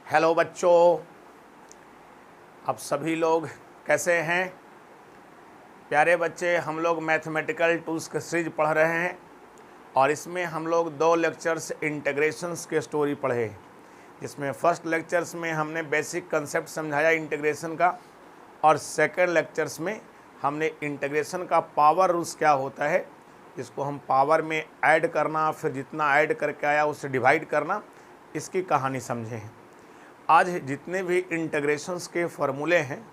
Hello बच्चों, आप सभी लोग कैसे हैं? प्यारे बच्चे, हम लोग मैथमेटिकल टूल्स की सीरीज पढ़ रहे हैं और इसमें हम लोग 2 लेक्चर्स इंटीग्रेशंस के स्टोरी पढ़े, जिसमें फर्स्ट लेक्चर्स में हमने बेसिक कंसेप्ट समझाया इंटीग्रेशन का और सेकंड लेक्चर्स में हमने इंटीग्रेशन का पावर रूल्स क्या होता है, जिसको हम पावर में ऐड करना, फिर जितना ऐड करके आया उससे डिवाइड करना, इसकी कहानी समझे हैं। आज जितने भी इंटीग्रेशंस के फॉर्मूले हैं,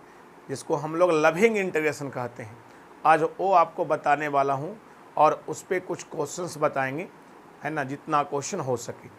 जिसको हम लोग लविंग इंटीग्रेशन कहते हैं, आज वो आपको बताने वाला हूँ और उस पर कुछ क्वेश्चंस बताएंगे, है ना, जितना क्वेश्चन हो सके।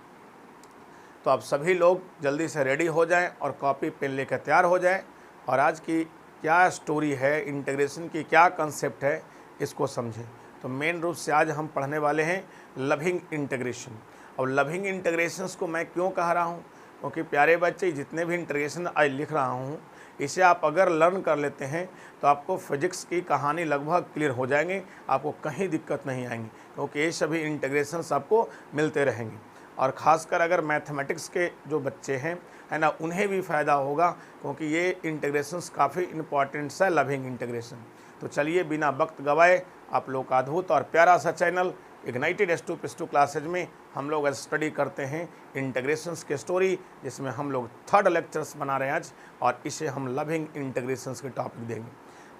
तो आप सभी लोग जल्दी से रेडी हो जाएं और कॉपी पेन लेकर तैयार हो जाएं और आज की क्या स्टोरी है, इंटीग्रेशन की क्या कंसेप्ट है, इसको समझें। तो मेन रूप से आज हम पढ़ने वाले हैं लविंग इंटीग्रेशन। और लविंग इंटीग्रेशंस को मैं क्यों कह रहा हूँ, क्योंकि प्यारे बच्चे जितने भी इंटीग्रेशन आज लिख रहा हूँ, इसे आप अगर लर्न कर लेते हैं तो आपको फिजिक्स की कहानी लगभग क्लियर हो जाएंगे, आपको कहीं दिक्कत नहीं आएंगी, क्योंकि ये सभी इंटीग्रेशंस आपको मिलते रहेंगे। और ख़ासकर अगर मैथमेटिक्स के जो बच्चे हैं, है ना, उन्हें भी फ़ायदा होगा, क्योंकि ये इंटीग्रेशंस काफ़ी इंपॉर्टेंट्स है, लविंग इंटीग्रेशन। तो चलिए बिना वक्त गवाए आप लोग का अद्भुत और प्यारा सा चैनल इग्नाइटेड S2 क्लासेज में हम लोग स्टडी करते हैं इंटीग्रेशंस के स्टोरी, जिसमें हम लोग थर्ड लेक्चर्स बना रहे हैं आज, और इसे हम लविंग इंटीग्रेशंस के टॉपिक देंगे।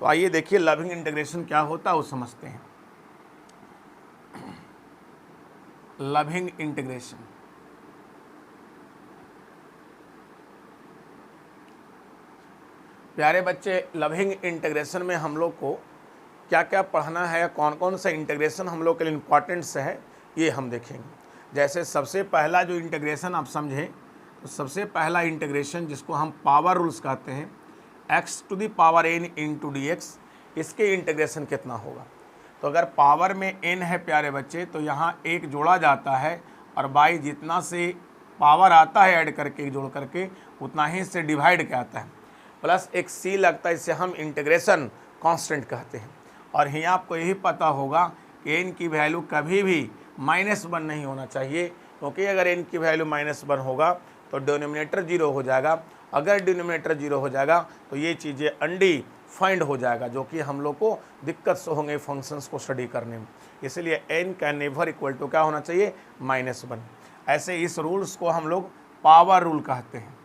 तो आइए देखिए लविंग इंटीग्रेशन क्या होता है वो समझते हैं। लविंग इंटीग्रेशन, प्यारे बच्चे, लविंग इंटीग्रेशन में हम लोग को क्या क्या पढ़ना है, कौन कौन सा इंटीग्रेशन हम लोग के लिए इम्पॉर्टेंट्स है, ये हम देखेंगे। जैसे सबसे पहला जो इंटीग्रेशन आप समझें, तो सबसे पहला इंटीग्रेशन जिसको हम पावर रूल्स कहते हैं, x⁴n इंटू dx, इसके इंटीग्रेशन कितना होगा। तो अगर पावर में n है प्यारे बच्चे, तो यहाँ एक जोड़ा जाता है और बाई जितना से पावर आता है ऐड करके जोड़ करके उतना ही से डिवाइड क्या आता है, प्लस एक c लगता है, इसे हम इंटीग्रेशन कांस्टेंट कहते हैं। और यहाँ आपको यही पता होगा कि n की वैल्यू कभी भी -1 नहीं होना चाहिए, क्योंकि अगर n की वैल्यू -1 होगा तो डिनोमिनेटर 0 हो जाएगा। अगर डिनोमिनेटर 0 हो जाएगा तो ये चीज़ें अनडिफाइंड हो जाएगा, जो कि हम लोग को दिक्कत से होंगे फंक्शंस को स्टडी करने में। इसलिए n can never equal to क्या होना चाहिए, -1। ऐसे इस रूल्स को हम लोग पावर रूल कहते हैं।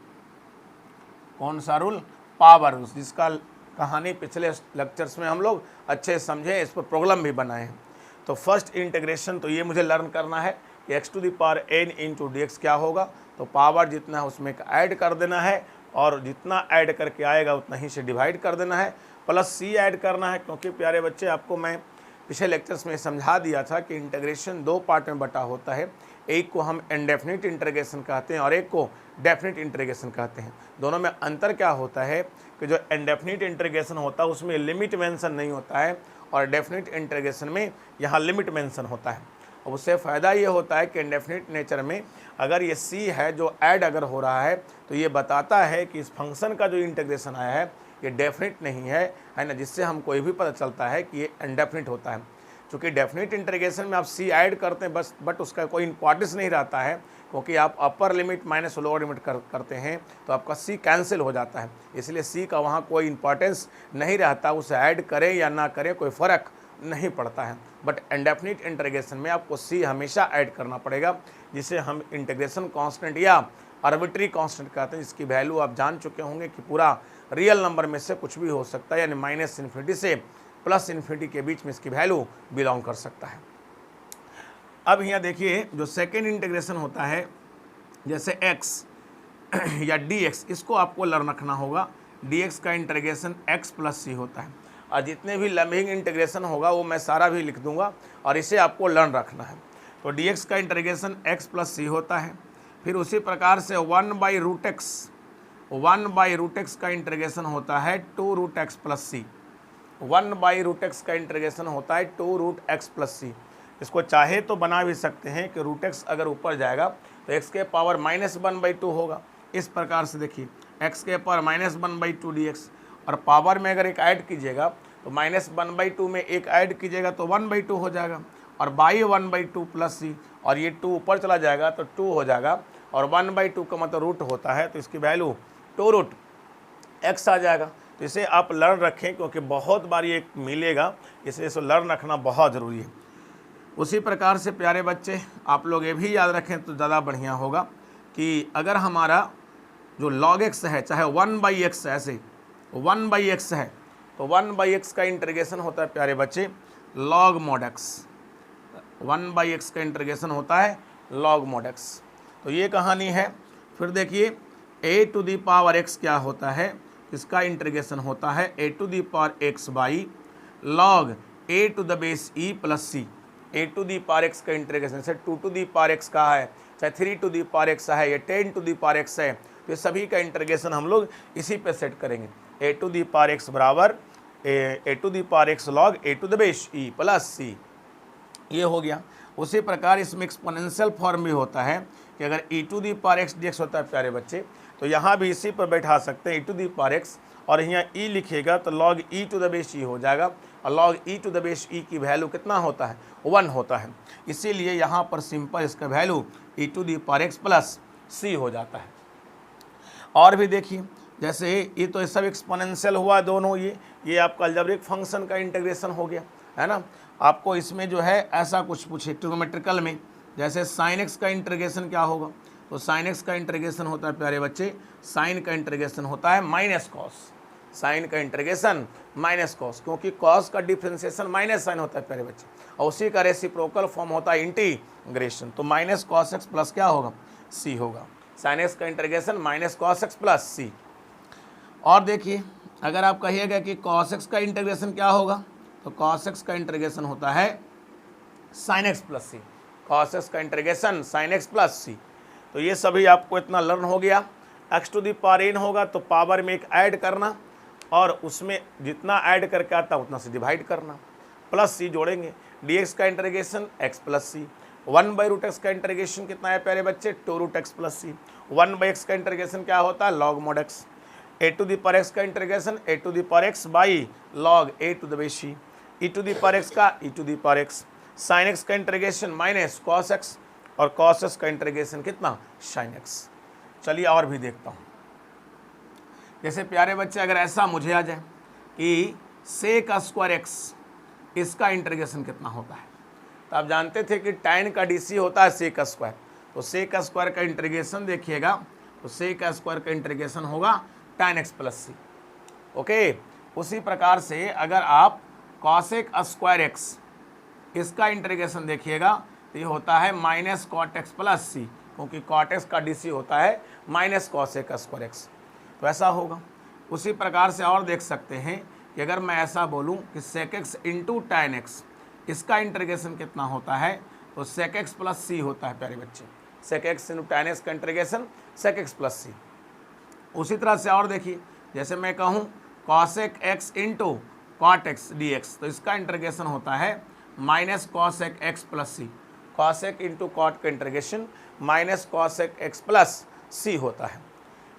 कौन सा रूल? पावर रूल्स, जिसका कहानी पिछले लेक्चर्स में हम लोग अच्छे समझे, इस पर प्रॉब्लम भी बनाए हैं। तो फर्स्ट इंटीग्रेशन तो ये मुझे लर्न करना है कि x⁴n इंटू dx क्या होगा। तो पावर जितना है उसमें ऐड कर देना है और जितना ऐड करके आएगा उतना ही से डिवाइड कर देना है, प्लस c ऐड करना है, क्योंकि प्यारे बच्चे आपको मैं पिछले लेक्चर्स में समझा दिया था कि इंटीग्रेशन 2 पार्ट में बटा होता है। एक को हम इनडेफिनिट इंटीग्रेशन कहते हैं और एक को डेफिनिट इंटीग्रेशन कहते हैं। दोनों में अंतर क्या होता है कि जो इनडेफिनिट इंटीग्रेशन होता है उसमें लिमिट मेंशन नहीं होता है और डेफिनिट इंटीग्रेशन में यहाँ लिमिट मेंशन होता है। अब उससे फ़ायदा ये होता है कि इनडेफिनिट नेचर में अगर ये c है जो ऐड अगर हो रहा है तो ये बताता है कि इस फंक्शन का जो इंटीग्रेशन आया है ये डेफिनिट नहीं है ना, जिससे हमको ये भी पता चलता है कि ये इनडेफिनिट होता है। चूँकि डेफिनिट इंटीग्रेशन में आप c ऐड करते हैं बस, बट उसका कोई इंपॉर्टेंस नहीं रहता है, क्योंकि आप upper limit minus lower limit करते हैं तो आपका c कैंसिल हो जाता है। इसलिए c का वहाँ कोई इंपॉर्टेंस नहीं रहता, उसे ऐड करें या ना करें कोई फ़र्क नहीं पड़ता है। बट इंडेफिनिट इंटीग्रेशन में आपको c हमेशा ऐड करना पड़ेगा, जिसे हम इंटीग्रेशन कांस्टेंट या आर्बिट्री कांस्टेंट कहते हैं, जिसकी वैल्यू आप जान चुके होंगे कि पूरा रियल नंबर में से कुछ भी हो सकता है, यानी -∞ से +∞ के बीच में इसकी वैल्यू बिलोंग कर सकता है। अब यहाँ देखिए जो सेकेंड इंटीग्रेशन होता है, जैसे x या dx, इसको आपको लर्न रखना होगा। dx का इंटीग्रेशन x + c होता है, और जितने भी लविंग इंटीग्रेशन होगा वो मैं सारा भी लिख दूंगा और इसे आपको लर्न रखना है। तो dx का इंटीग्रेशन x + c होता है। फिर उसी प्रकार से 1/√x का इंटीग्रेशन होता है 2√x + c। 1/√x का इंटीग्रेशन होता है 2√x + c। इसको चाहे तो बना भी सकते हैं कि √x अगर ऊपर जाएगा तो x के पावर -1/2 होगा। इस प्रकार से देखिए x के पावर -1/2 dx, और पावर में अगर एक ऐड कीजिएगा तो -1/2 में एक ऐड कीजिएगा तो 1/2 हो जाएगा, और बाई 1/2 + c, और ये 2 ऊपर चला जाएगा तो 2 हो जाएगा, और 1/2 का मतलब रूट होता है, तो इसकी वैल्यू 2 रूट x आ जाएगा। तो इसे आप लर्न रखें क्योंकि बहुत बार ये मिलेगा, इसलिए इसे लर्न रखना बहुत ज़रूरी है। उसी प्रकार से प्यारे बच्चे आप लोग ये भी याद रखें तो ज़्यादा बढ़िया होगा कि अगर हमारा जो log x है, चाहे 1/x ऐसे 1/x है, तो 1/x का इंटीग्रेशन होता है प्यारे बच्चे log mod x। 1/x का इंटीग्रेशन होता है log mod x। तो ये कहानी है। फिर देखिए a⁴x क्या होता है, इसका इंटीग्रेशन होता है a⁴x by log a⁴e plus c। a⁴x का इंटीग्रेशन से 2⁴x का है, चाहे 3⁴x है या 10⁴x है, तो ये सभी का इंटीग्रेशन हम लोग इसी पे सेट करेंगे। a⁴x बराबर a⁴x log a⁴e plus c, ये हो गया। उसी प्रकार इसमें एक्सपोनेंशियल फॉर्म भी होता है कि अगर e⁴x dx होता है प्यारे बच्चे, तो यहाँ भी इसी पर बैठा सकते हैं e⁴x, और यहाँ e लिखिएगा तो log e⁴e हो जाएगा, और log e⁴e की वैल्यू कितना होता है, 1 होता है। इसीलिए यहाँ पर सिंपल इसका वैल्यू e⁴x प्लस c हो जाता है। और भी देखिए, जैसे ये तो सब एक्सपोनेंशियल हुआ दोनों, ये आपका अलजेब्रिक फंक्शन का इंटीग्रेशन हो गया, है ना। आपको इसमें जो है ऐसा कुछ पूछे ट्रिग्नोमेट्रिकल में, जैसे sin x का इंटीग्रेशन क्या होगा, तो sin x का इंटीग्रेशन होता है प्यारे बच्चे, sin का इंटीग्रेशन होता है माइनस कॉस, साइन का इंटीग्रेशन माइनस कॉस, क्योंकि कॉस का डिफ्रेंसिएशन माइनस साइन होता है प्यारे बच्चे, और उसी का रेसिप्रोकल फॉर्म होता है इंटीग्रेशन। तो माइनस कॉस एक्स प्लस क्या होगा, सी होगा। साइन एक्स का integration minus cos x plus C. और देखिए अगर आप कहिएगा कि कॉस एक्स का इंटीग्रेशन क्या होगा, तो कॉस एक्स का इंटीग्रेशन होता है sine x plus C, cos x का integration sine x plus C. तो ये सभी आपको इतना लर्न हो गया। X to the power N होगा तो पावर में एक ऐड करना, और उसमें जितना ऐड करके आता है उतना से डिवाइड करना, प्लस सी जोड़ेंगे। डी एक्स का इंटीग्रेशन एक्स प्लस सी, 1/√x का इंटीग्रेशन कितना है प्यारे बच्चे, 2√x प्लस सी। 1/x का इंटीग्रेशन क्या होता है, log mod x। a⁴x का integration a⁴x by log a⁴c। e⁴x का e⁴x। sin x का इंटीग्रेशन माइनस cos x, और cos x का इंटीग्रेशन कितना, sin x। चलिए और भी देखता हूँ। जैसे प्यारे बच्चे अगर ऐसा मुझे आ जाए कि sec² x, इसका इंटीग्रेशन कितना होता है, तो आप जानते थे कि tan का dc होता है sec², तो sec² का इंटीग्रेशन देखिएगा, तो sec² का इंटीग्रेशन होगा tan x प्लस सी। ओके, उसी प्रकार से अगर आप cosec² x, इसका इंटीग्रेशन देखिएगा तो ये होता है माइनस cot x प्लस सी, क्योंकि cot x का dc होता है माइनस cosec² x, तो ऐसा होगा। उसी प्रकार से और देख सकते हैं कि अगर मैं ऐसा बोलूं कि sec x into tan x, इसका इंटीग्रेशन कितना होता है, तो sec x प्लस सी होता है प्यारे बच्चे, sec x into tan x का इंटीग्रेशन sec x प्लस सी। उसी तरह से और देखिए, जैसे मैं कहूँ cosec x into cot x dx, तो इसका इंटीग्रेशन होता है minus cosec x plus C, cosec into cot का integration minus cosec x plus C होता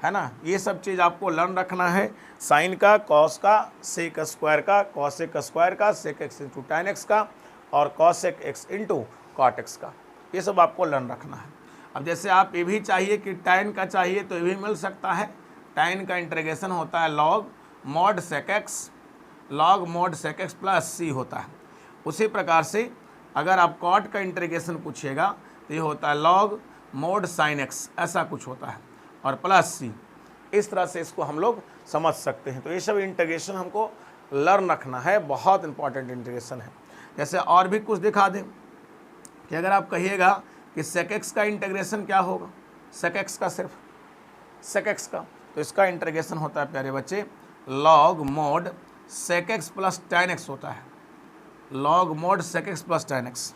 है ना। ये सब चीज़ आपको लर्न रखना है, साइन का, कॉस का, sec² का, cosec² का, sec x into tan x का, और cosec x into cot x का, ये सब आपको लर्न रखना है। अब जैसे आप ये भी चाहिए कि tan का चाहिए तो ये भी मिल सकता है, tan का इंटीग्रेशन होता है log mod sec x plus C होता है। उसी प्रकार से अगर आप cot का इंटीग्रेशन पूछिएगा तो ये होता है log mod sin x, ऐसा कुछ होता है, और प्लस सी। इस तरह से इसको हम लोग समझ सकते हैं। तो ये सब इंटीग्रेशन हमको लर्न रखना है, बहुत इंपॉर्टेंट इंटीग्रेशन है। जैसे और भी कुछ दिखा दें कि अगर आप कहिएगा कि sec x का इंटीग्रेशन क्या होगा, sec x का, सिर्फ sec x का, तो इसका इंटीग्रेशन होता है प्यारे बच्चे log mod sec x plus tan x होता है, log mod sec x plus tan x।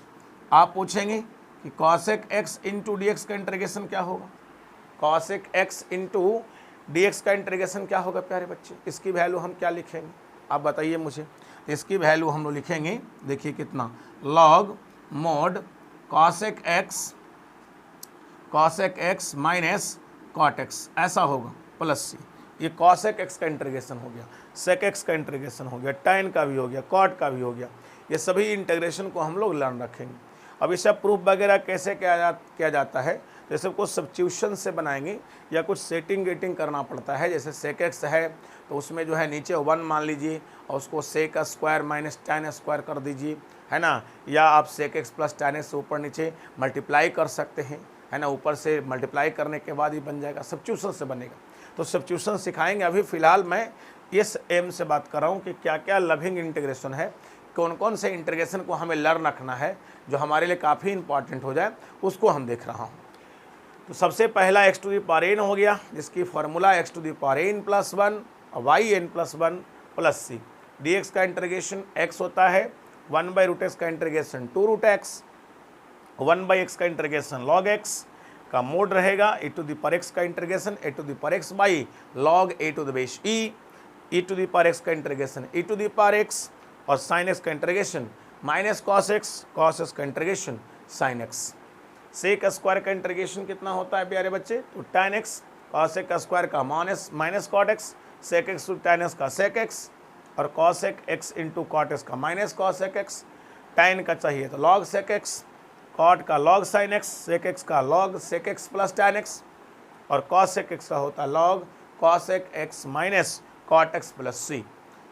आप पूछेंगे कि cosec x into D x का इंटीग्रेशन क्या होगा, cosec x into D x का इंटीग्रेशन क्या होगा प्यारे बच्चे, इसकी वैल्यू हम क्या लिखेंगे, आप बताइए मुझे। इसकी वैल्यू हम लोग लिखेंगे, देखिए कितना, log mod cosec x minus cot x, ऐसा होगा, प्लस सी। ये cosec x का इंटीग्रेशन हो गया, sec x का इंटीग्रेशन हो गया, tan का भी हो गया, cot का भी हो गया। ये सभी इंटीग्रेशन को हम लोग लर्न रखेंगे। अब इसका प्रूफ वगैरह कैसे किया जाता है, तो सबको सब्स्टिट्यूशन से बनाएंगे या कुछ सेटिंग गेटिंग करना पड़ता है। जैसे सेक एक्स है तो उसमें जो है नीचे 1 मान लीजिए और उसको sec square minus tan square कर दीजिए, है ना। या आप सेक एक्स प्लस tan से ऊपर नीचे मल्टीप्लाई कर सकते हैं, है ना। ऊपर से मल्टीप्लाई करने के बाद ही बन जाएगा, सब्स्टिट्यूशन से बनेगा। तो सब्स्टिट्यूशन सिखाएंगे। अभी फ़िलहाल मैं इस एम से बात कर रहा हूँ कि क्या क्या लविंग इंटीग्रेशन है, कौन कौन से इंटीग्रेशन को हमें लर्न रखना है जो हमारे लिए काफ़ी इंपॉर्टेंट हो जाए, उसको हम देख रहा हूँ। तो सबसे पहला x to the power n हो गया, जिसकी formula x to the power n plus 1 by n plus 1 plus C. D x का इंटीग्रेशन एक्स होता है, 1/√x का इंटीग्रेशन 2√x, 1/x का इंटीग्रेशन log x का मोड रहेगा, e to the power x का integration e to the power x by log a to the base e to the power x का integration e to the power x और sine x का integration minus cos x का integration sine x. Sec square का integration कितना होता है प्यारे बच्चे, तो tan x cos x square का minus cot x, sec x to tan x का सेक एक्स और cos x into cot x का माइनस कॉस एक्स। tan का चाहिए तो log सेक एक्स, कॉट का log sine x, sec x का log sec x plus tan x और cosec x का होता है log cos x minus cot x plus C.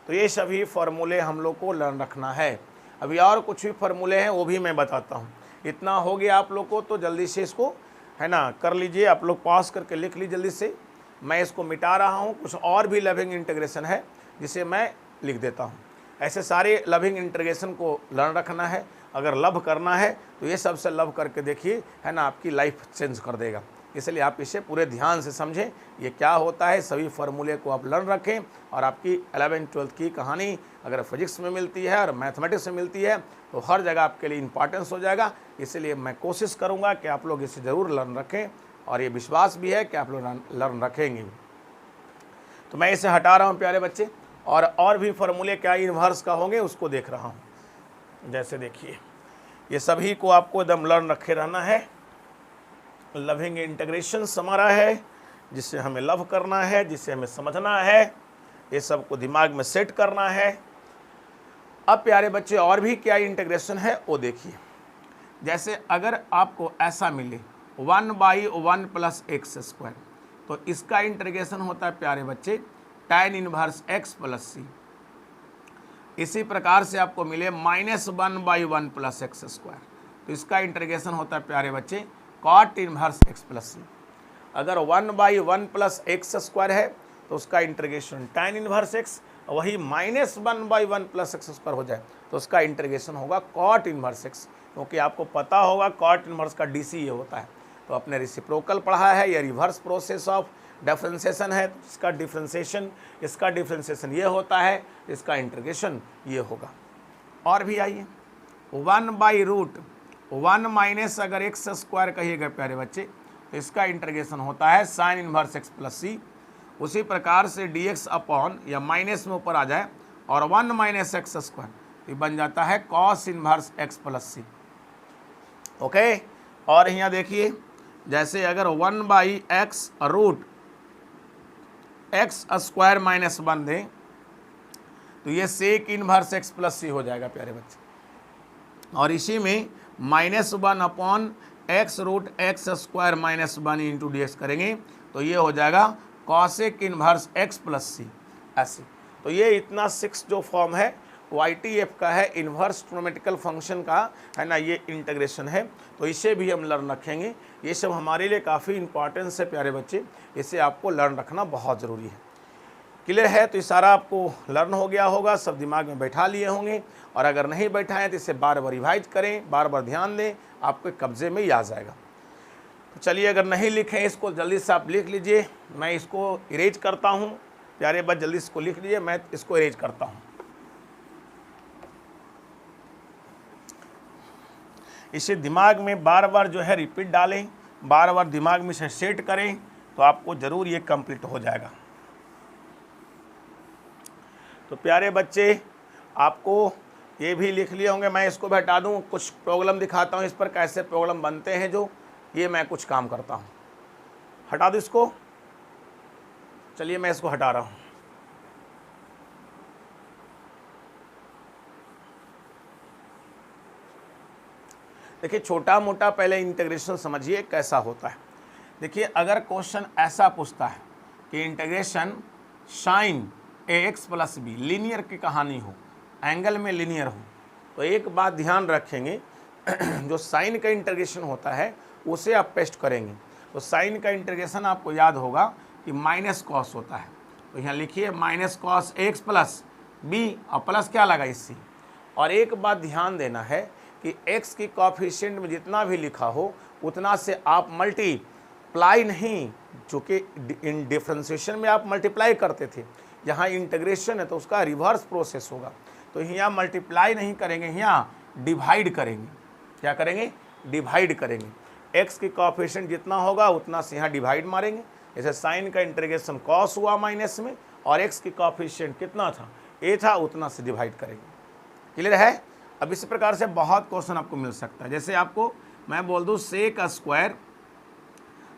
तो ये सभी फार्मूले हम लोग को लर्न रखना है। अभी और कुछ भी फार्मूले हैं वो भी मैं बताता हूँ। इतना हो गया आप लोग को, तो जल्दी से इसको, है ना, कर लीजिए। आप लोग पॉज करके लिख लीजिए जल्दी से। मैं इसको मिटा रहा हूँ, कुछ और भी लविंग इंटीग्रेशन है जिसे मैं लिख देता हूँ। ऐसे सारे लविंग इंटीग्रेशन को लर्न रखना है। अगर लव करना है तो ये सबसे लव करके देखिए, है ना, आपकी लाइफ चेंज कर देगा। इसलिए आप इसे पूरे ध्यान से समझें, ये क्या होता है, सभी फार्मूले को आप लर्न रखें। और आपकी 11th-12th की कहानी अगर फिजिक्स में मिलती है और मैथमेटिक्स में मिलती है तो हर जगह आपके लिए इंपॉर्टेंस हो जाएगा। इसलिए मैं कोशिश करूँगा कि आप लोग इसे ज़रूर लर्न रखें और ये विश्वास भी है कि आप लोग लर्न रखेंगे। तो मैं इसे हटा रहा हूँ प्यारे बच्चे, और भी फार्मूले क्या इन्वर्स का होंगे उसको देख रहा हूँ। जैसे देखिए, ये सभी को आपको एकदम लर्न रखे रहना है। लविंग इंटीग्रेशन हमारा है जिसे हमें लव करना है, जिसे हमें समझना है, ये सब को दिमाग में सेट करना है। अब प्यारे बच्चे और भी क्या इंटीग्रेशन है वो देखिए। जैसे अगर आपको ऐसा मिले 1/1 प्लस एक्स स्क्वायर, तो इसका इंटीग्रेशन होता है प्यारे बच्चे tan इनवर्स x प्लस सी। इसी प्रकार से आपको मिले -1/1 प्लस एक्स स्क्वायर, तो इसका इंटीग्रेशन होता है प्यारे बच्चे cot इनवर्स x प्लस सी। अगर 1/1 प्लस एक्स स्क्वायर है तो उसका इंटीग्रेशन tan इनवर्स x, वही -1/1 प्लस एक्स स्क्वायर हो जाए तो उसका इंटीग्रेशन होगा cot इनवर्स x। क्योंकि आपको पता होगा cot इनवर्स का DC ये होता है। तो अपने रेसिप्रोकल पढ़ा है, या रिवर्स प्रोसेस ऑफ डिफरेंशिएशन है, इसका डिफरेंशिएशन ये होता है, इसका इंटीग्रेशन ये होगा। और भी आइए, 1/√1 माइनस अगर एक्स स्क्वायर कहिएगा प्यारे बच्चे तो इसका इंटीग्रेशन होता है साइन इनवर्स एक्स प्लस सी। उसी प्रकार से dx अपॉन या माइनस में ऊपर आ जाए और 1 माइनस एक्स स्क्वायर ये बन जाता है कॉस इनवर्स एक्स प्लस सी। ओके, और यहाँ देखिए, जैसे अगर 1/x स्क्वायर माइनस 1 दें तो ये सेक इनवर्स एक्स प्लस सी हो जाएगा प्यारे बच्चे। और इसी में -1 upon x√x square minus 1 into D करेंगे तो ये हो जाएगा कॉसेक इनवर्स x प्लस सी, ऐसे। तो ये इतना 6 जो फॉर्म है YTF का है, इन्वर्स ट्रिग्नोमेट्रिकल फंक्शन का, है ना, ये इंटीग्रेशन है। तो इसे भी हम लर्न रखेंगे। ये सब हमारे लिए काफ़ी इंपॉर्टेंस है प्यारे बच्चे, इसे आपको लर्न रखना बहुत ज़रूरी है। क्लियर है? तो ये सारा आपको लर्न हो गया होगा, सब दिमाग में बैठा लिए होंगे। और अगर नहीं बैठा है तो इसे बार बार रिवाइज करें, बार बार ध्यान दें, आपके कब्जे में ही आ जाएगा। तो चलिए, अगर नहीं लिखें इसको जल्दी से आप लिख लीजिए। मैं इसको इरेज करता हूँ प्यारे बच्चे, जल्दी इसको लिख लीजिए, मैं इसको इरेज करता हूँ। इसे दिमाग में बार बार जो है रिपीट डालें, बार बार दिमाग में इसे सेट करें, तो आपको ज़रूर ये कंप्लीट हो जाएगा। तो प्यारे बच्चे, आपको ये भी लिख लिए होंगे, मैं इसको भी हटा दूँ, कुछ प्रॉब्लम दिखाता हूँ इस पर, कैसे प्रॉब्लम बनते हैं, जो ये मैं कुछ काम करता हूँ। हटा दो इसको, चलिए मैं इसको हटा रहा हूँ। देखिए छोटा मोटा पहले इंटीग्रेशन समझिए कैसा होता है। देखिए अगर क्वेश्चन ऐसा पूछता है कि integration sine ax plus B linear की कहानी हो, एंगल में लीनियर हो, तो एक बात ध्यान रखेंगे जो साइन का इंटीग्रेशन होता है उसे आप पेस्ट करेंगे। तो साइन का इंटीग्रेशन आपको याद होगा कि माइनस कॉस होता है, तो यहाँ लिखिए minus cos x plus B और प्लस क्या लगा इससे। और एक बात ध्यान देना है कि x की कोएफिशिएंट में जितना भी लिखा हो उतना से आप मल्टीप्लाई नहीं, जो कि इन डिफ्रेंशिएशन में आप मल्टीप्लाई करते थे, यहाँ इंटीग्रेशन है तो उसका रिवर्स प्रोसेस होगा। तो यहाँ मल्टीप्लाई नहीं करेंगे, यहाँ डिवाइड करेंगे। क्या करेंगे? डिवाइड करेंगे। x की कोएफिशिएंट जितना होगा उतना से यहाँ डिवाइड मारेंगे। जैसे साइन का इंटीग्रेशन कॉस हुआ माइनस में और x की कोएफिशिएंट कितना था, a था, उतना से डिवाइड करेंगे। क्लियर है? अब इस प्रकार से बहुत क्वेश्चन आपको मिल सकता है। जैसे आपको मैं बोल दूँ सेक स्क्वायर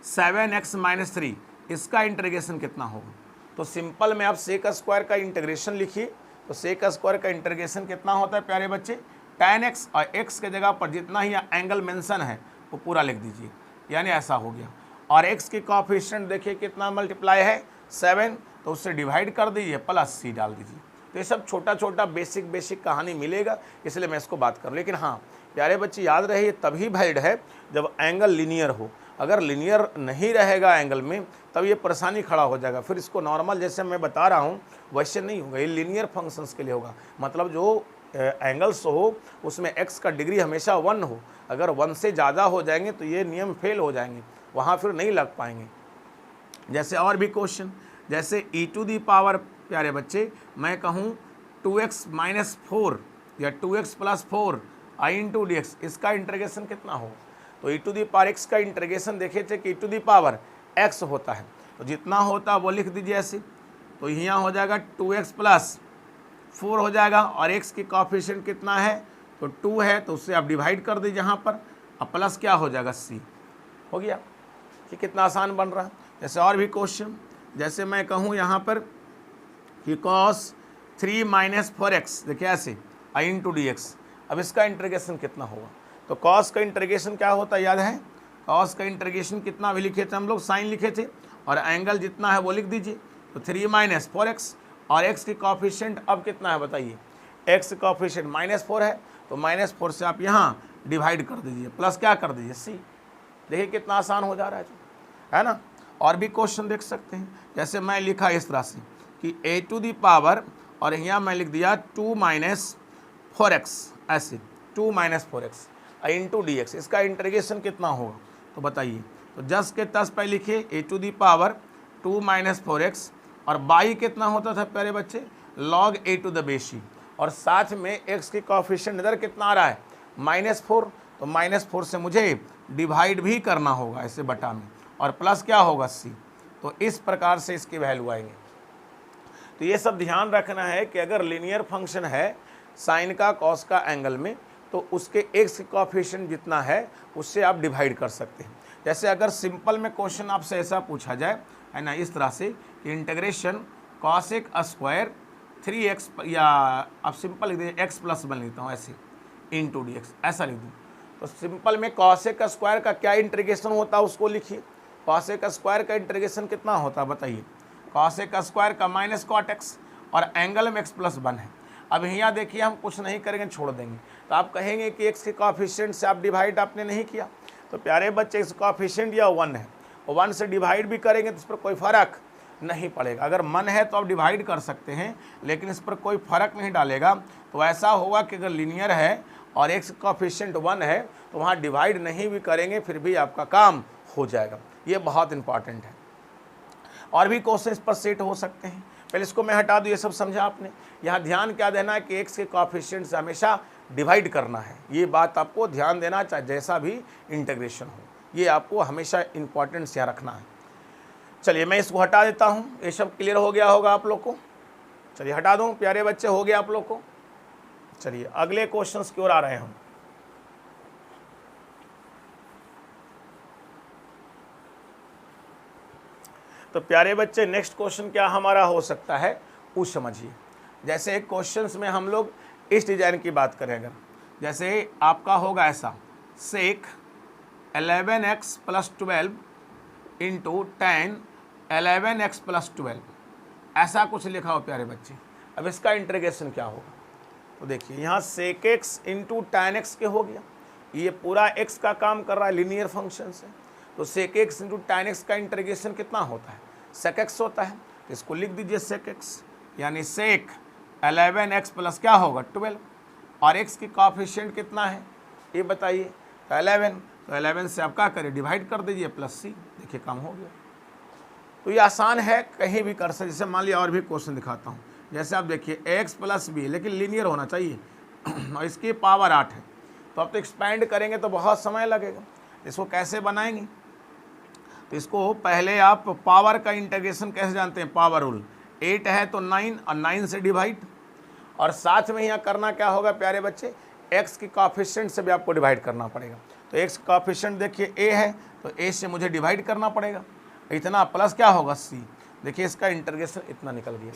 7x माइनस 3, इसका इंटीग्रेशन कितना होगा, तो सिंपल में आप सेक स्क्वायर का इंटीग्रेशन लिखिए। तो सेक स्क्वायर का इंटीग्रेशन कितना होता है प्यारे बच्चे, tan x, और x के जगह पर जितना ही एंगल मेंशन है वो पूरा लिख दीजिए, यानी ऐसा हो गया। और x की कोएफिशिएंट देखिए कितना मल्टीप्लाई है 7, तो उससे डिवाइड कर दीजिए प्लस c डाल दीजिए। तो ये सब छोटा छोटा बेसिक कहानी मिलेगा, इसलिए मैं इसको बात कर। लेकिन हाँ प्यारे बच्चे याद रहे ये तभी वैलिड है जब एंगल लीनियर हो। अगर लीनियर नहीं रहेगा एंगल में तब ये परेशानी खड़ा हो जाएगा। फिर इसको नॉर्मल जैसे मैं बता रहा हूँ वैसे नहीं होगा, ये लीनियर फंक्शंस के लिए होगा। मतलब जो एंगल्स हो उसमें x का डिग्री हमेशा 1 हो। अगर 1 से ज़्यादा हो जाएंगे तो ये नियम फेल हो जाएंगे, वहाँ फिर नहीं लग पाएंगे। जैसे और भी क्वेश्चन, जैसे e टू दी पावर प्यारे बच्चे मैं कहूँ 2x माइनस 4 या 2x plus 4 i into D x, इसका इंटीग्रेशन कितना हो। तो e to the power x का इंटीग्रेशन देखे थे कि e to the power x होता है, तो जितना होता है वो लिख दीजिए ऐसे। तो यहाँ हो जाएगा 2x प्लस 4 हो जाएगा, और x की कोएफिशिएंट कितना है, तो 2 है, तो उससे आप डिवाइड कर दीजिए यहाँ पर, अब प्लस क्या हो जाएगा c हो गया। कि कितना आसान बन रहा है। जैसे और भी क्वेश्चन, जैसे मैं कहूँ यहाँ पर कि cos 3 माइनस 4x, देखिए ऐसे i इंटू डी एक्स, अब इसका इंटीग्रेशन कितना होगा। तो cos का इंटीग्रेशन क्या होता है याद है, cos का इंटीग्रेशन कितना भी लिखे थे हम लोग, साइन लिखे थे, और एंगल जितना है वो लिख दीजिए। तो 3 माइनस 4x, और x की कोएफिशिएंट अब कितना है बताइए, x की कोएफिशिएंट -4 है, तो -4 से आप यहाँ डिवाइड कर दीजिए, प्लस क्या कर दीजिए c। देखिए कितना आसान हो जा रहा है ना। और भी क्वेश्चन देख सकते हैं, जैसे मैं लिखा इस तरह से कि a टू दी पावर, और यहाँ मैं लिख दिया 2 माइनस 4x, ऐसे 2 minus 4x into D x, इसका इंटीग्रेशन कितना होगा तो बताइए। तो जस्ट के तस पे लिखिए a to the power 2 minus 4x, और बाई कितना होता था प्यारे बच्चे, log a to the base c, और साथ में x की कोएफिशिएंट इधर कितना आ रहा है -4, तो -4 से मुझे डिवाइड भी करना होगा ऐसे बटा में, और प्लस क्या होगा c। तो इस प्रकार से इसकी वैल्यू आएंगे। तो ये सब ध्यान रखना है कि अगर लीनियर फंक्शन है साइन का कॉस का एंगल में, तो उसके x की कोएफिशिएंट जितना है उससे आप डिवाइड कर सकते हैं। जैसे अगर सिंपल में क्वेश्चन आपसे ऐसा पूछा जाए है ना, इस तरह से कि इंटीग्रेशन कॉसेक स्क्वायर 3x, या आप सिंपल लिख दीजिए x प्लस 1 लिखता हूँ ऐसे इंटू डी एक्स, ऐसा लिख दूँ। तो सिंपल में कॉसेक स्क्वायर का क्या इंटीग्रेशन होता है उसको लिखिए। कॉसेक स्क्वायर का इंटीग्रेशन कितना होता है बताइए, कॉसेक स्क्वायर का माइनस कॉट एक्स, और एंगल में x प्लस 1 है। अब यहाँ देखिए हम कुछ नहीं करेंगे, छोड़ देंगे, तो आप कहेंगे कि x के कोएफिशिएंट से आप डिवाइड आपने नहीं किया। तो प्यारे बच्चे x कोएफिशिएंट या 1 है, और 1 से डिवाइड भी करेंगे तो इस पर कोई फ़र्क नहीं पड़ेगा। अगर मन है तो आप डिवाइड कर सकते हैं, लेकिन इस पर कोई फ़र्क नहीं डालेगा। तो ऐसा होगा कि अगर लीनियर है और x कोएफिशिएंट 1 है तो वहाँ डिवाइड नहीं भी करेंगे फिर भी आपका काम हो जाएगा। ये बहुत इंपॉर्टेंट है। और भी क्वेश्चन इस पर सेट हो सकते हैं, पहले इसको मैं हटा दूँ, ये सब समझा आपने। यहाँ ध्यान क्या देना है कि x के कोएफिशिएंट से हमेशा डिवाइड करना है, ये बात आपको ध्यान देना, चाहे जैसा भी इंटीग्रेशन हो, ये आपको हमेशा इंपॉर्टेंस यहाँ रखना है। चलिए मैं इसको हटा देता हूँ, ये सब क्लियर हो गया होगा आप लोग को। चलिए हटा दूँ प्यारे बच्चे, हो गया आप लोग को। चलिए अगले क्वेश्चंस की ओर आ रहे हैं हम। तो प्यारे बच्चे नेक्स्ट क्वेश्चन क्या हमारा हो सकता है वो समझिए। जैसे एक क्वेश्चंस में हम लोग इस डिजाइन की बात करें, अगर जैसे आपका होगा ऐसा सेक 11x plus 12 into ten 11x plus 12, ऐसा कुछ लिखा हो प्यारे बच्चे। अब इसका इंटीग्रेशन क्या होगा, तो देखिए यहाँ sec x into tan x के हो गया, ये पूरा x का काम कर रहा है लीनियर फंक्शन से, तो sec x into tan x का इंटीग्रेशन कितना होता है, सेक एक्स होता है। तो इसको लिख दीजिए सेक एक्स, यानी सेक 11x प्लस क्या होगा 12, और x की कोएफिशिएंट कितना है ये बताइए, तो 11, तो 11 से आप क्या करें डिवाइड कर दीजिए प्लस c, देखिए काम हो गया। तो ये आसान है, कहीं भी कर सकते। जैसे मान लिया और भी क्वेश्चन दिखाता हूँ, जैसे आप देखिए x प्लस बी, लेकिन लीनियर होना चाहिए और इसकी पावर 8 है, तो अब तो एक्सपैंड करेंगे तो बहुत समय लगेगा। इसको कैसे बनाएंगे, तो इसको पहले आप पावर का इंटीग्रेशन कैसे जानते हैं, पावर रूल, 8 है तो 9 और 9 से डिवाइड, और साथ में यहाँ करना क्या होगा प्यारे बच्चे, x की कोएफिशिएंट से भी आपको डिवाइड करना पड़ेगा। तो x का कोएफिशिएंट देखिए a है, तो a से मुझे डिवाइड करना पड़ेगा, इतना प्लस क्या होगा c, देखिए इसका इंटीग्रेशन इतना निकल गया।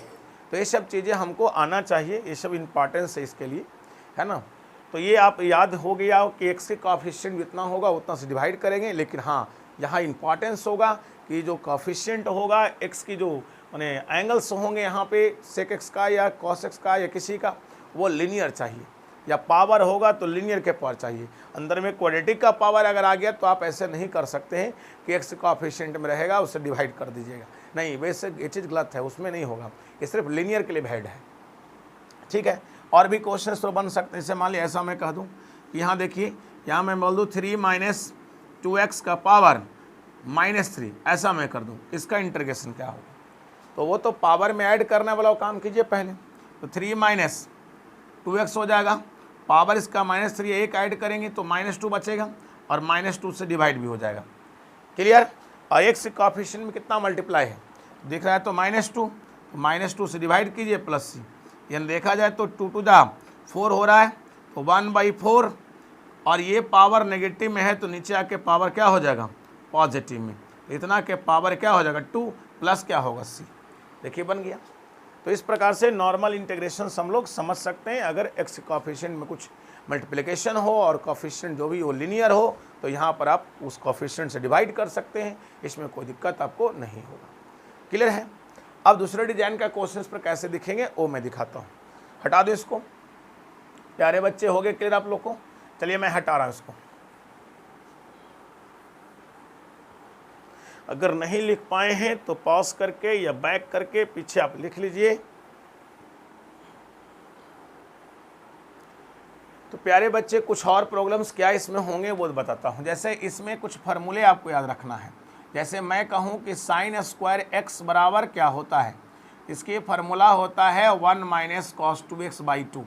तो ये सब चीज़ें हमको आना चाहिए, ये सब इम्पॉर्टेंस है इसके लिए, है ना। तो ये आप याद हो गया कि x के कोएफिशिएंट जितना होगा उतना से डिवाइड करेंगे, लेकिन हाँ यहाँ इंपॉर्टेंस होगा कि जो कोएफिशिएंट होगा x की जो माने एंगल्स होंगे यहाँ पे सेक एक्स का या कॉस एक्स का या किसी का, वो लीनियर चाहिए, या पावर होगा तो लीनियर के पावर चाहिए। अंदर में क्वाड्रेटिक का पावर अगर आ गया तो आप ऐसे नहीं कर सकते हैं कि एक्स कोएफिशिएंट में रहेगा उससे डिवाइड कर दीजिएगा, नहीं, वैसे ये चीज़ गलत है, उसमें नहीं होगा, ये सिर्फ लीनियर के लिए वैलिड है, ठीक है। और भी क्वेश्चन तो बन सकते हैं, जैसे मान लिया ऐसा मैं कह दूँ कि यहाँ देखिए, यहाँ मैं बोल दूँ 3 माइनस 2x का पावर -3, ऐसा मैं कर दूँ, इसका इंटीग्रेशन क्या होगा, तो वो तो पावर में ऐड करने वाला काम कीजिए पहले, तो 3 माइनस 2x हो जाएगा, पावर इसका -3 एक ऐड करेंगे तो -2 बचेगा, और -2 से डिवाइड भी हो जाएगा, क्लियर। और x के कोएफिशिएंट में कितना मल्टीप्लाई है दिख रहा है, तो -2 से डिवाइड कीजिए प्लस c, यानी देखा जाए तो 2 टू द 4 हो रहा है, तो 1/4, और ये पावर नेगेटिव में है तो नीचे आके पावर क्या हो जाएगा पॉजिटिव में, इतना के पावर क्या हो जाएगा 2 प्लस क्या होगा c, देखिए बन गया। तो इस प्रकार से नॉर्मल इंटीग्रेशन हम लोग समझ सकते हैं। अगर x कोएफिशिएंट में कुछ मल्टीप्लिकेशन हो और कोएफिशिएंट जो भी वो लीनियर हो, तो यहाँ पर आप उस कोएफिशिएंट से डिवाइड कर सकते हैं, इसमें कोई दिक्कत आपको नहीं होगा, क्लियर है। अब दूसरे डिजाइन का क्वेश्चन पर कैसे दिखेंगे वो मैं दिखाता हूँ, हटा दो इसको, प्यारे बच्चे हो गए क्लियर आप लोग को, चलिए मैं हटा रहा हूँ इसको। अगर नहीं लिख पाए हैं तो पॉज करके या बैक करके पीछे आप लिख लीजिए। तो प्यारे बच्चे कुछ और प्रॉब्लम्स क्या इसमें होंगे वो बताता हूँ। जैसे इसमें कुछ फार्मूले आपको याद रखना है, जैसे मैं कहूँ कि साइन स्क्वायर एक्स बराबर क्या होता है, इसकी फार्मूला होता है 1 माइनस कॉस 2x/2।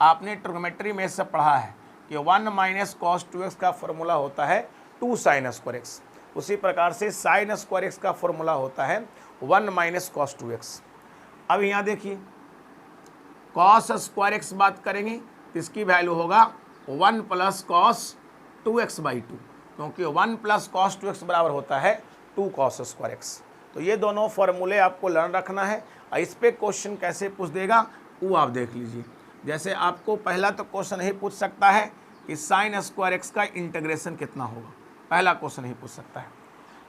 आपने ट्रिग्नोमेट्री में से पढ़ा है कि 1 माइनस कॉस 2x का फार्मूला होता है 2 साइन स्क्वायर एक्स। उसी प्रकार से साइन स्क्वायर एक्स का फॉर्मूला होता है 1 माइनस कॉस 2x। अब यहाँ देखिए कॉस स्क्वायर एक्स बात करेंगे तो इसकी वैल्यू होगा 1 प्लस कॉस 2x/2, क्योंकि 1 प्लस कॉस 2x बराबर होता है 2 कॉस स्क्वायर एक्स। तो ये दोनों फॉर्मूले आपको लर्न रखना है, और इस पर क्वेश्चन कैसे पूछ देगा वो आप देख लीजिए। जैसे आपको पहला तो क्वेश्चन ही पूछ सकता है कि साइन स्क्वायर एक्स का इंटीग्रेशन कितना होगा, पहला क्वेश्चन ही पूछ सकता है।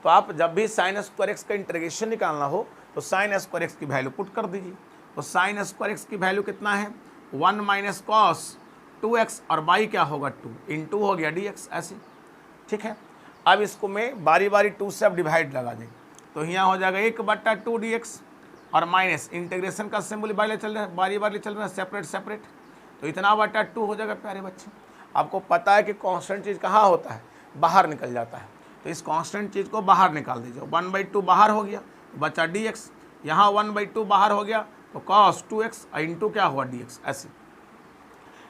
तो आप जब भी साइन स्क्वायर एक्स का इंटीग्रेशन निकालना हो तो साइन स्क्वायर एक्स की वैल्यू पुट कर दीजिए। तो साइन स्क्वायर एक्स की वैल्यू कितना है 1 माइनस कॉस 2x, और बाई क्या होगा 2 इंटू हो गया dx, ऐसे ठीक है। अब इसको मैं बारी बारी 2 से अब डिवाइड लगा दें तो यहाँ हो जाएगा 1/2 dx, और माइनस इंटीग्रेशन का सिंबल बारी चल रहा है, बारी बारी चल रहा है, सेपरेट सेपरेट, तो इतना बटा 2 हो जाएगा प्यारे बच्चे। आपको पता है कि कांस्टेंट चीज़ कहाँ होता है, बाहर निकल जाता है, तो इस कांस्टेंट चीज़ को बाहर निकाल दीजिए। 1/2 बाहर हो गया बचा dx, यहाँ 1/2 बाहर हो गया तो cos 2x इंटू क्या हुआ dx, ऐसे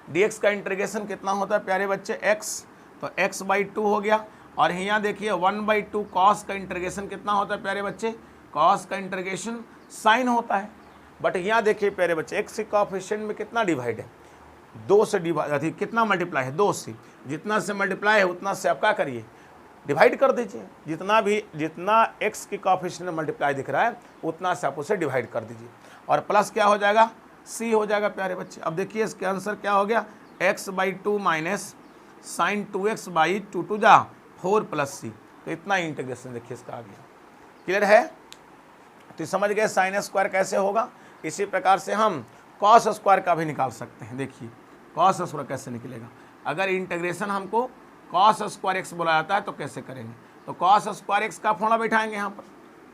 dx का इंटीग्रेशन कितना होता है प्यारे बच्चे x, तो x/2 हो गया। और यहाँ देखिए 1/2 cos का इंटीग्रेशन कितना होता है प्यारे बच्चे, cos का इंटीग्रेशन साइन होता है। बट यहाँ देखिए प्यारे बच्चे x के कोएफिशिएंट में कितना डिवाइड है, 2 से डिवाइड, कितना मल्टीप्लाई है 2 से, जितना से मल्टीप्लाई है उतना से आप क्या करिए डिवाइड कर दीजिए। जितना x की कोएफिशिएंट मल्टीप्लाई दिख रहा है उतना से आप उसे डिवाइड कर दीजिए, और प्लस क्या हो जाएगा c हो जाएगा प्यारे बच्चे। अब देखिए इसके आंसर क्या हो गया x/2 minus sign 2x by 2 to जा 4 प्लस सी। तो इतना इंटीग्रेशन देखिए इसका आ गया। क्लियर है? तो समझ गए साइन स्क्वायर कैसे होगा। इसी प्रकार से हम कॉस स्क्वायर का भी निकाल सकते हैं। देखिए कॉस स्क्वायर कैसे निकलेगा। अगर इंटीग्रेशन हमको कॉस स्क्वायर एक्स बोला जाता है तो कैसे करेंगे, तो कॉस स्क्वायर एक्स का फॉर्मूला बैठाएंगे यहाँ पर।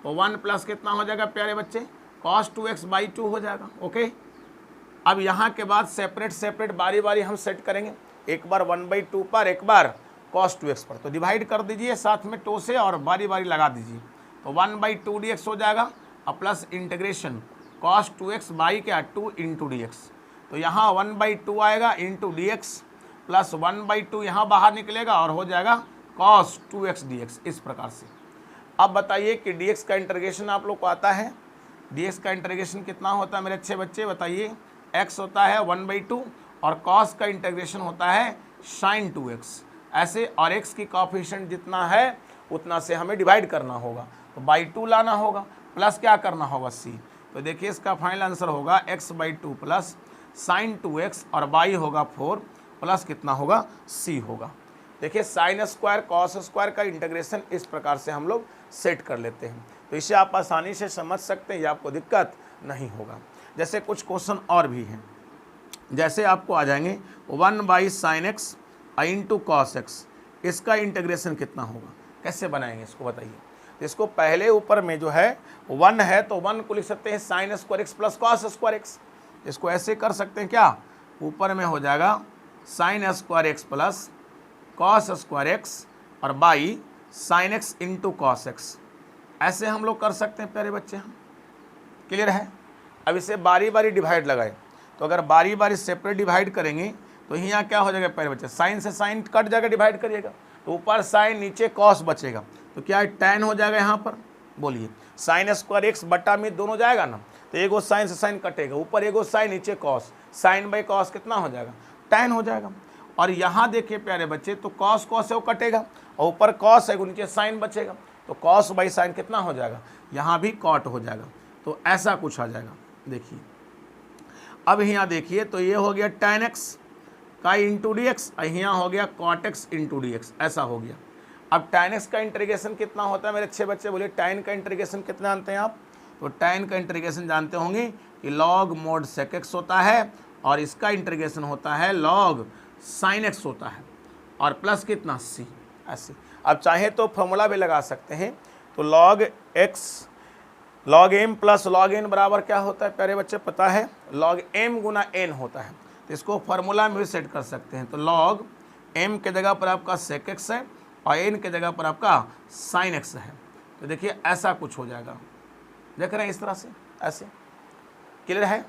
तो 1 प्लस कितना हो जाएगा प्यारे बच्चे, कॉस 2x बाई 2 हो जाएगा। ओके, अब यहाँ के बाद सेपरेट सेपरेट बारी बारी हम सेट करेंगे, एक बार 1/2 पर, एक बार कॉस 2x पर। तो डिवाइड कर दीजिए साथ में 2 से और बारी बारी लगा दीजिए। तो 1/2 dx हो जाएगा और plus integration cos 2x by क्या 2 इंटू डी एक्स। तो यहाँ 1/2 आएगा इंटू डी एक्स प्लस 1/2 यहाँ बाहर निकलेगा और हो जाएगा कॉस 2x dx। इस प्रकार से अब बताइए कि dx का इंटीग्रेशन आप लोग को आता है। dx का इंटीग्रेशन कितना होता है मेरे अच्छे बच्चे बताइए। x होता है 1/2 और cos का इंटीग्रेशन होता है sin 2x ऐसे, और x की कोएफिशिएंट जितना है उतना से हमें डिवाइड करना होगा। तो बाई 2 लाना होगा प्लस क्या करना होगा c। तो देखिए इसका फाइनल आंसर होगा x/2 प्लस sin 2x और बाई होगा 4 प्लस कितना होगा c होगा। देखिए साइन स्क्वायर कॉस स्क्वायर का इंटीग्रेशन इस प्रकार से हम लोग सेट कर लेते हैं। तो इसे आप आसानी से समझ सकते हैं, ये आपको दिक्कत नहीं होगा। जैसे कुछ क्वेश्चन और भी हैं, जैसे आपको आ जाएंगे 1/sin x into cos x, इसका इंटीग्रेशन कितना होगा, कैसे बनाएंगे इसको बताइए। तो इसको पहले ऊपर में जो है 1 है तो 1 को लिख सकते हैं sign square x plus cos square x. इसको ऐसे कर सकते हैं क्या, ऊपर में हो जाएगा sine square x plus cos square x और by sine x into cos x, ऐसे हम लोग कर सकते हैं प्यारे बच्चे हम। क्लियर है? अब इसे बारी बारी डिवाइड लगाए, तो अगर बारी बारी सेपरेट डिवाइड करेंगे तो यहाँ क्या हो जाएगा प्यारे बच्चे, साइन से साइन कट जाएगा, डिवाइड करिएगा तो ऊपर साइन नीचे कॉस बचेगा। तो क्या टैन हो जाएगा यहाँ पर, बोलिए साइन स्क्वायर एक्स बटा में दोनों जाएगा ना, तो एगो साइन से साइन कटेगा, ऊपर एगो साइन नीचे कॉस, साइन बाई कॉस कितना हो जाएगा, टैन हो जाएगा। और यहाँ देखिए प्यारे बच्चे तो कॉस कॉस है वो कटेगा और ऊपर कॉस है नीचे साइन बचेगा, तो कॉस बाई साइन कितना हो जाएगा, यहाँ भी कॉट हो जाएगा। तो ऐसा कुछ आ जाएगा। देखिए अब यहाँ देखिए तो ये हो गया tan x का इंटू डी एक्स, यहाँ हो गया cot x into D x, ऐसा हो गया। अब tan x का इंटीग्रेशन कितना होता है मेरे अच्छे बच्चे, बोलिए tan का इंटीग्रेशन कितना जानते हैं आप। तो tan का इंटीग्रेशन जानते होंगे कि log mod sec x होता है और इसका इंटीग्रेशन होता है log sin x होता है और प्लस कितना c, ऐसे। अब चाहे तो फॉर्मूला भी लगा सकते हैं, तो log x log m plus log n बराबर क्या होता है प्यारे बच्चे पता है, log m गुना n होता है। तो इसको फार्मूला में भी सेट कर सकते हैं। तो log m के जगह पर आपका sec x है और n के जगह पर आपका sin x है। तो देखिए ऐसा कुछ हो जाएगा, देख रहे हैं इस तरह से, ऐसे। क्लियर है?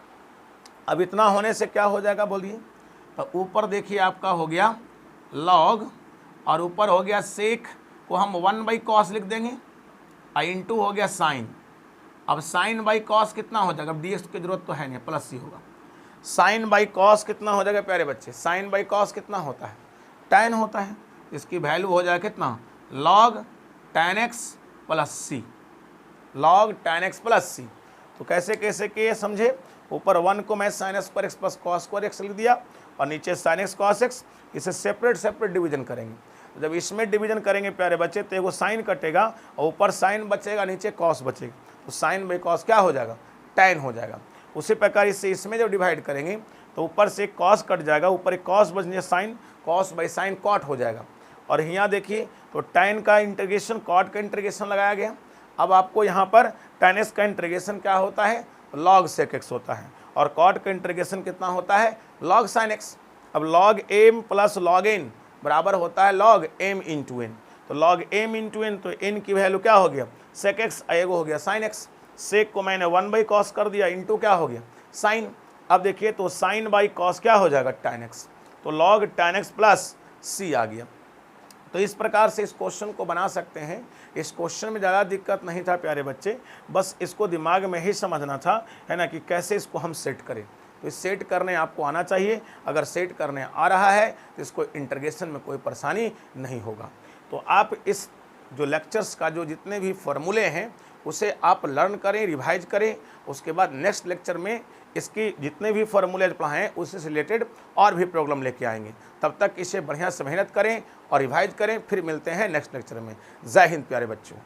अब इतना होने से क्या हो जाएगा बोलिए, तो ऊपर देखिए आपका हो गया log और ऊपर हो गया sec को हम 1/cos लिख देंगे और इंटू हो गया साइन। अब साइन बाई कॉस कितना हो जाएगा, अब डी एक्स की जरूरत तो है नहीं, प्लस सी होगा। साइन बाई कॉस कितना हो जाएगा प्यारे बच्चे, साइन बाई कॉस कितना होता है, tan होता है। इसकी वैल्यू हो जाएगा कितना, log tan x प्लस सी, log tan x plus C. तो कैसे कैसे किए समझे, ऊपर 1 को मैं sign square x plus cos square x लिख दिया और नीचे साइन एक्स कॉस एक्स, इसे सेपरेट सेपरेट डिवीजन करेंगे। तो जब इसमें डिवीजन करेंगे प्यारे बच्चे तो एगो साइन कटेगा और ऊपर साइन बचेगा नीचे कॉस बचेगा, तो साइन बाई कॉस क्या हो जाएगा, tan हो जाएगा। उसी प्रकार इससे इसमें जब डिवाइड करेंगे तो ऊपर से कॉस कट जाएगा, ऊपर एक कॉस बचने sine, cos by sine cot हो जाएगा। और यहाँ देखिए तो tan का इंटीग्रेशन कॉट का इंटीग्रेशन लगाया गया। अब आपको यहाँ पर tan x का इंटीग्रेशन क्या होता है, log sec x होता है और कॉट का इंटीग्रेशन कितना होता है, log sin x। अब log m plus log n बराबर होता है log m इंटू n। तो log m इंटू n, तो n की वैल्यू क्या हो गया, sec x, एगो हो गया sin x। sec को मैंने 1/cos कर दिया इंटू क्या हो गया sin। अब देखिए तो sin बाई cos क्या हो जाएगा tan x, तो log tan x plus c आ गया। तो इस प्रकार से इस क्वेश्चन को बना सकते हैं। इस क्वेश्चन में ज़्यादा दिक्कत नहीं था प्यारे बच्चे, बस इसको दिमाग में ही समझना था, है ना, कि कैसे इसको हम सेट करें। तो इस सेट करने आपको आना चाहिए, अगर सेट करने आ रहा है तो इसको इंटीग्रेशन में कोई परेशानी नहीं होगा। तो आप इस जो लेक्चर्स का जो जितने भी फॉर्मूले हैं उसे आप लर्न करें, रिवाइज करें, उसके बाद नेक्स्ट लेक्चर में इसकी जितने भी फॉर्मूलेज पढ़ाएँ उससे रिलेटेड और भी प्रॉब्लम लेके आएंगे। तब तक इसे बढ़िया से मेहनत करें और रिवाइज करें। फिर मिलते हैं नेक्स्ट लेक्चर में। जय हिंद प्यारे बच्चों।